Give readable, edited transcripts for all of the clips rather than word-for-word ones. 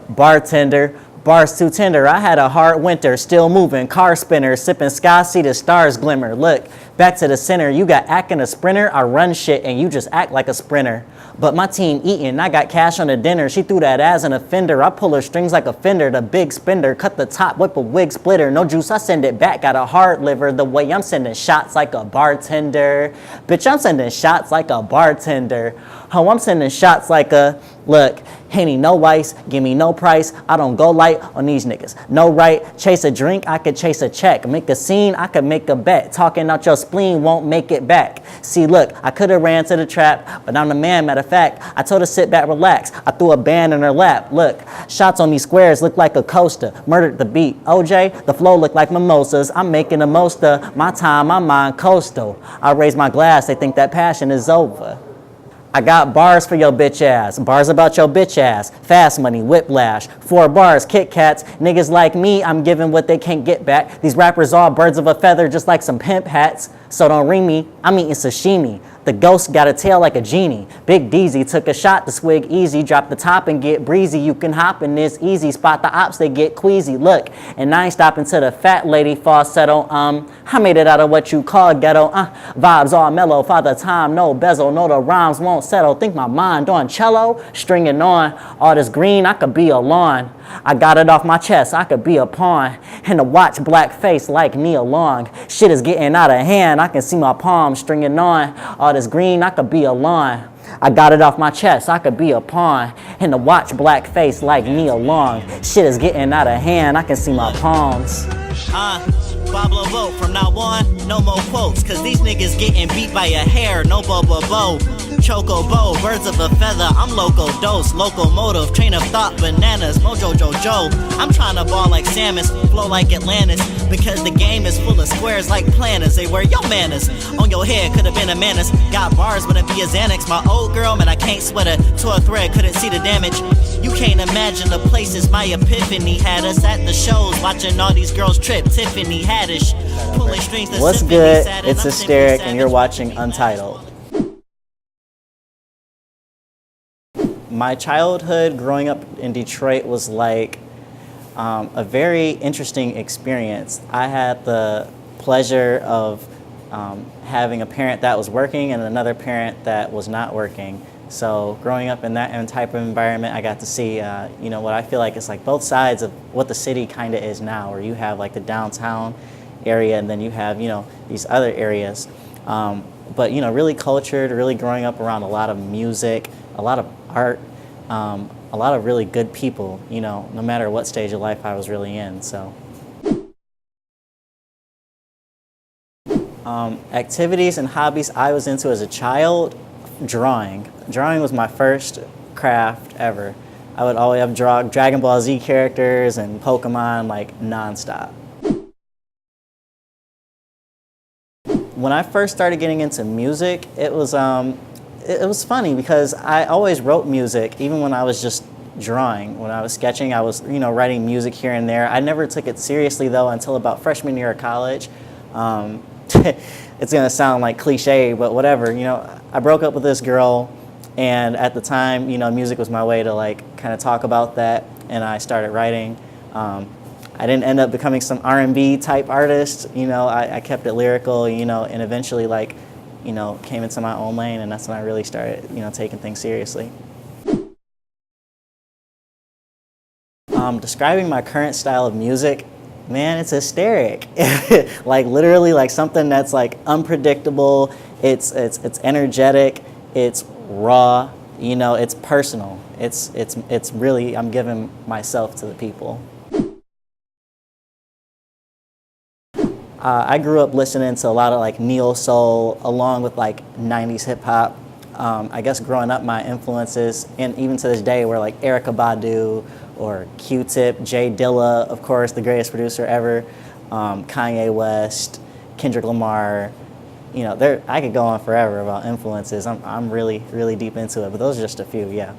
Bartender, bars too tender. I had a hard winter, still moving, car spinner, sipping sky, see the stars glimmer. Look, back to the center, you got acting a sprinter, I run shit and you just act like a sprinter. But my team eating, I got cash on the dinner. She threw that as an offender. I pull her strings like a fender, the big spender. Cut the top, whip a wig splitter. No juice, I send it back, got a hard liver. The way I'm sending shots like a bartender. Bitch, I'm sending shots like a bartender. Oh, I'm sending shots like a, look, Henny, no ice, give me no price. I don't go light on these niggas. No right, chase a drink, I could chase a check. Make a scene, I could make a bet. Talking out your spleen won't make it back. See, look, I could have ran to the trap, but I'm the man, matter of fact. I told her sit back, relax. I threw a band in her lap. Look, shots on these squares look like a coaster. Murdered the beat. OJ, the flow look like mimosas. I'm making the most of my time, my mind coastal. I raise my glass, they think that passion is over. I got bars for your bitch ass, bars about your bitch ass, fast money, whiplash, 4 bars, Kit Kats, niggas like me, I'm giving what they can't get back. These rappers all birds of a feather just like some pimp hats, so don't ring me, I'm eating sashimi. The ghost got a tail like a genie. Big Deezy took a shot to swig easy, drop the top and get breezy. You can hop in this easy, spot the ops, they get queasy. Look, and I ain't stopping till the fat lady falsetto. I made it out of what you call ghetto. Vibes all mellow, father time, no bezel, no the rhymes won't settle. Think my mind on cello, stringing on. All this green, I could be a lawn. I got it off my chest, I could be a pawn. And to watch black face like Nia Long. Shit is getting out of hand, I can see my palms stringing on. All this green, I could be a lawn. I got it off my chest, I could be a pawn. And to watch black face like Nia Long. Shit is getting out of hand, I can see my palms. Pablo vote from now on, no more quotes. Cause these niggas getting beat by a hair, no bo. Chocobo, birds of a feather, I'm loco dose. Locomotive, train of thought, bananas, mojo jojo. I'm trying to ball like Samus, flow like Atlantis. Because the game is full of squares like planners. They wear your manners, on your head could've been a menace. Got bars, but it be a Xanax. My old girl, man, I can't sweat her to a thread, couldn't see the damage. You can't imagine the places my epiphany had us at the shows, watching all these girls trip, Tiffany Haddish, pulling strings. What's good? It's Hysteric, and you're watching Untitled. My childhood growing up in Detroit was like a very interesting experience. I had the pleasure of having a parent that was working and another parent that was not working. So growing up in that type of environment, I got to see, you know, what I feel like is like both sides of what the city kind of is now, where you have like the downtown area and then you have, you know, these other areas. But, you know, really cultured, really growing up around a lot of music, a lot of art, a lot of really good people, you know, no matter what stage of life I was really in, so. Activities and hobbies I was into as a child, drawing. Drawing was my first craft ever. I would always have drawn Dragon Ball Z characters and Pokemon like nonstop. When I first started getting into music, it was funny because I always wrote music, even when I was just drawing. When I was sketching, I was, you know, writing music here and there. I never took it seriously though until about freshman year of college. It's gonna sound like cliche, but whatever. You know, I broke up with this girl, and at the time, you know, music was my way to like kind of talk about that, and I started writing. I didn't end up becoming some R&B type artist. You know, I kept it lyrical. You know, and eventually, like, you know, came into my own lane, and that's when I really started, you know, taking things seriously. Describing my current style of music, man, it's hysteric. Like literally, like something that's like unpredictable. It's energetic. It's raw. You know, it's personal. It's really, I'm giving myself to the people. I grew up listening to a lot of like neo soul, along with like 90s hip hop. I guess growing up, my influences, and even to this day, were like Erykah Badu or Q-Tip, Jay Dilla, of course, the greatest producer ever, Kanye West, Kendrick Lamar. You know, I could go on forever about influences. I'm really, really deep into it, but those are just a few, yeah.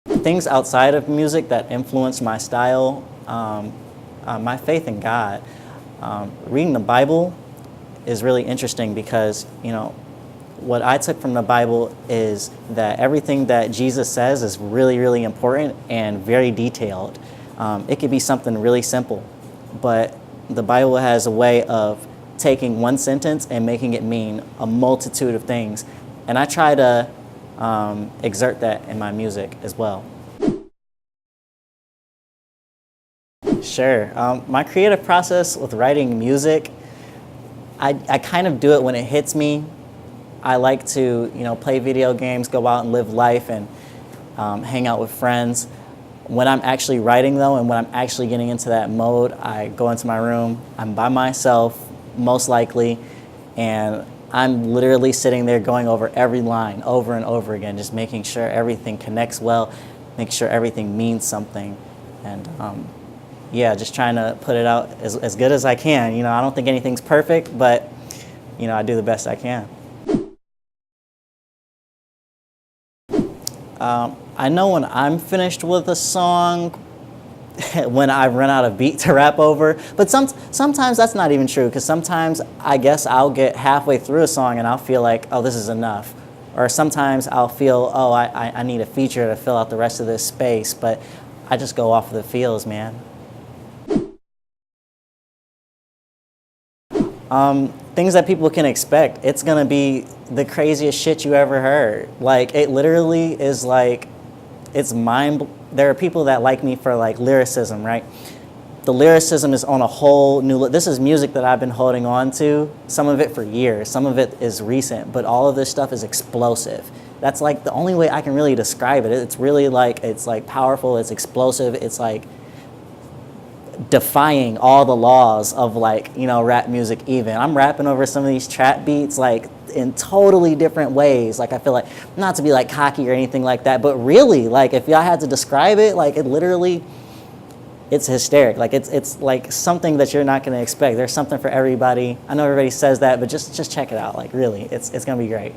Things outside of music that influenced my style, my faith in God. Reading the Bible is really interesting because, you know, what I took from the Bible is that everything that Jesus says is really, really important and very detailed. It could be something really simple, but the Bible has a way of taking one sentence and making it mean a multitude of things. And I try to exert that in my music as well. Sure. My creative process with writing music, I kind of do it when it hits me. I like to, play video games, go out and live life, and hang out with friends. When I'm actually writing, though, and when I'm actually getting into that mode, I go into my room. I'm by myself, most likely, and I'm literally sitting there going over every line over and over again, just making sure everything connects well, making sure everything means something, and yeah, just trying to put it out as good as I can. I don't think anything's perfect, but I do the best I can. I know when I'm finished with a song, when I run out of beat to rap over, but sometimes that's not even true, because sometimes I guess I'll get halfway through a song and I'll feel like, oh, this is enough. Or sometimes I'll feel, oh, I need a feature to fill out the rest of this space, but I just go off of the feels, man. Things that people can expect. It's gonna be the craziest shit you ever heard. Like, it literally is like, it's there are people that like me for like lyricism, right? The lyricism is on a whole new, this is music that I've been holding on to, some of it for years, some of it is recent, but all of this stuff is explosive. That's like the only way I can really describe it. It's really like, it's like powerful, it's explosive, it's like defying all the laws of like, rap music even. I'm rapping over some of these trap beats like in totally different ways. Like, I feel like, not to be like cocky or anything like that, but really, like, if y'all had to describe it, like, it literally, it's hysteric. Like, it's like something that you're not going to expect. There's something for everybody. I know everybody says that, but just check it out. Like, really, it's going to be great.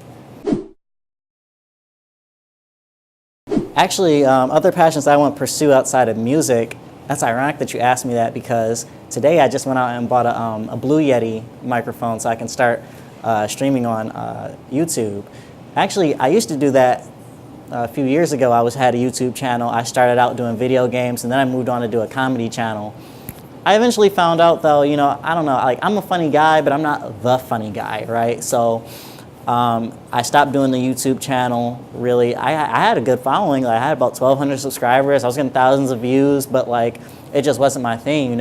Actually, other passions I want to pursue outside of music, that's ironic that you asked me that, because today I just went out and bought a Blue Yeti microphone so I can start streaming on YouTube. Actually, I used to do that a few years ago. I had a YouTube channel. I started out doing video games, and then I moved on to do a comedy channel. I eventually found out, though, I don't know, like, I'm a funny guy, but I'm not the funny guy, right? So I stopped doing the YouTube channel, really. I had a good following. Like, I had about 1,200 subscribers. I was getting thousands of views, but like, it just wasn't my thing,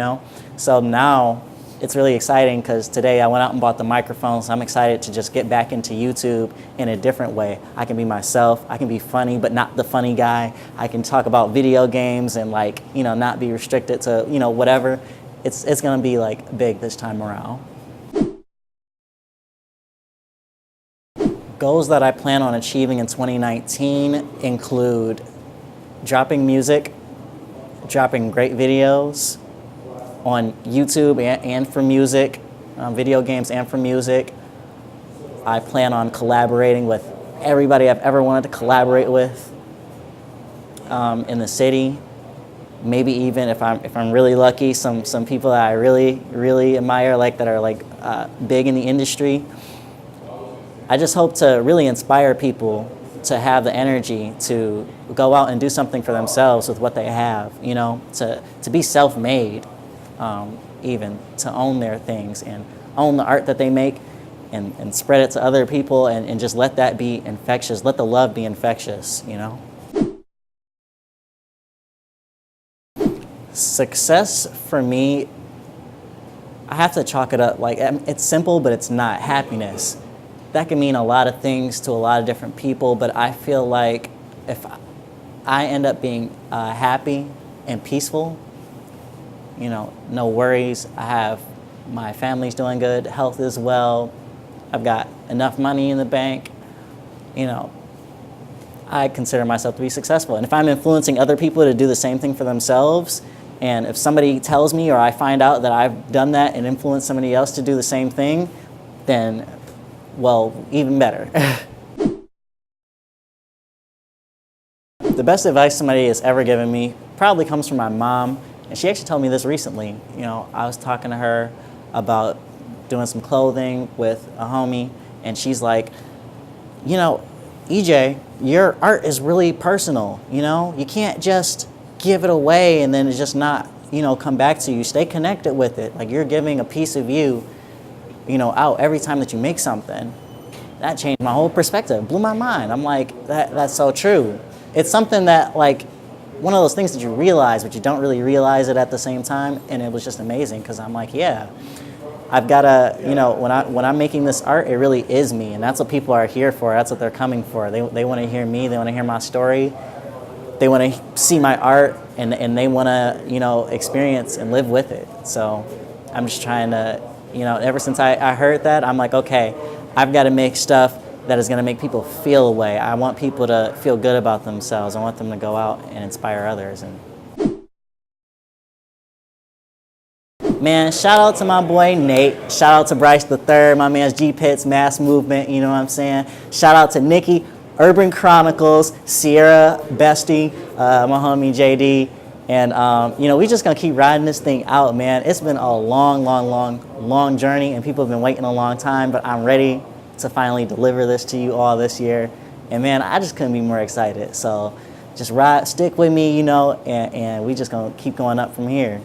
So now it's really exciting, because today I went out and bought the microphone, so I'm excited to just get back into YouTube in a different way. I can be myself. I can be funny, but not the funny guy. I can talk about video games and like, not be restricted to, whatever. It's gonna be like big this time around. Goals that I plan on achieving in 2019 include dropping music, dropping great videos on YouTube and for music, video games and for music. I plan on collaborating with everybody I've ever wanted to collaborate with in the city. Maybe even, if I'm really lucky, some people that I really, really admire, like, that are like big in the industry. I just hope to really inspire people to have the energy to go out and do something for themselves with what they have, to be self-made, even to own their things and own the art that they make, and spread it to other people, and just let that be infectious. Let the love be infectious, Success for me, I have to chalk it up, like, it's simple, but it's not. Happiness. That can mean a lot of things to a lot of different people, but I feel like if I end up being happy and peaceful, no worries, my family's doing good, health is well, I've got enough money in the bank, I consider myself to be successful. And if I'm influencing other people to do the same thing for themselves, and if somebody tells me, or I find out that I've done that and influenced somebody else to do the same thing, then, well, even better. The best advice somebody has ever given me probably comes from my mom, and she actually told me this recently. I was talking to her about doing some clothing with a homie, and she's like, you know, EJ, your art is really personal, you know? You can't just give it away and then it's just not, you know, come back to you. Stay connected with it. Like, you're giving a piece of you, you know, out every time that you make something. That changed my whole perspective, blew my mind. I'm like, that's so true. It's something that, like, one of those things that you realize, but you don't really realize it at the same time, and it was just amazing, because I'm like, yeah, I've got to, you know, when I'm making this art, it really is me, and that's what people are here for. That's what they're coming for. They want to hear me. They want to hear my story. They want to see my art, and they want to, you know, experience and live with it. So I'm just trying to, you know, ever since I heard that, I'm like, okay, I've got to make stuff that is going to make people feel a way. I want people to feel good about themselves. I want them to go out and inspire others. And man, shout out to my boy Nate. Shout out to Bryce the Third, my man's G-Pitts, Mass Movement, you know what I'm saying? Shout out to Nikki, Urban Chronicles, Sierra, Bestie, my homie JD. And, you know, we just going to keep riding this thing out, man. It's been a long journey, and people have been waiting a long time, but I'm ready to finally deliver this to you all this year. And man, I just couldn't be more excited. So just stick with me, you know, and we just gonna keep going up from here.